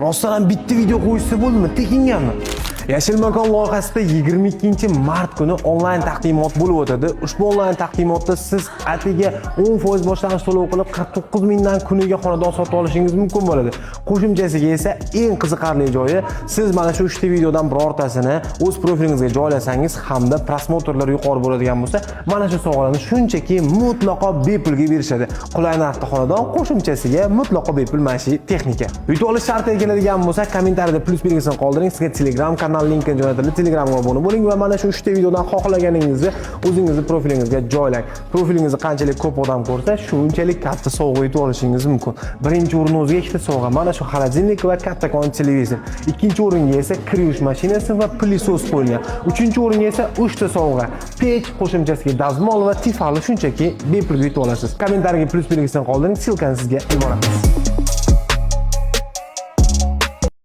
Rostdan ham bitta video qo'yishsa bo'ldimi? Tekingami? Yashil makon loyihasida 22-mart kuni onlayn taqdimot bo'lib o'tadi. Ushbu onlayn taqdimotda siz atiga 10% boshlang'ich to'lov qilib 49 mingdan kuniga xonadon sotib olishingiz mumkin bo'ladi. Qo'shimchasiga esa eng qiziqarli joyi, siz mana shu 3 ta videodan birortasini o'z profilingizga joylasangiz hamda prosmotrlar yuqori bo'ladigan bo'lsa, mana shu sovg'alarni shunchaki mutlaqo bepulga berishadi. Qulay narxda xonadon, qo'shimchasiga mutlaqo bepul maishiy texnika. Yutib olish shartiga keladigan bo'lsa, kommentariyada plus belgisini qoldiring. Sizga Telegram kanal linkini jo'natildi. Telegramga obuna bo'ling va mana shu 3 ta videodan xohlaganingizni o'zingizning profilingizga joylang. Profilingizni qanchalik ko'p odam ko'rsa, shunchalik katta sovg'a yutib olishingiz mumkin. Birinchi o'ringa o'ziga ikkita sovg'a, mana shu xolodilnik va kattakon televizor. Ikkinchi o'ringa esa kir yuvish mashinasi va pilisos qo'yilgan. Uchinchi o'ringa esa 3 ta sovg'a: pech, qo'shimchasiga dazmol va tifali shunchaki bepul yutib olasiz. Kommentariyaga plus belgisini qoldiring, silkani sizga yuboramiz.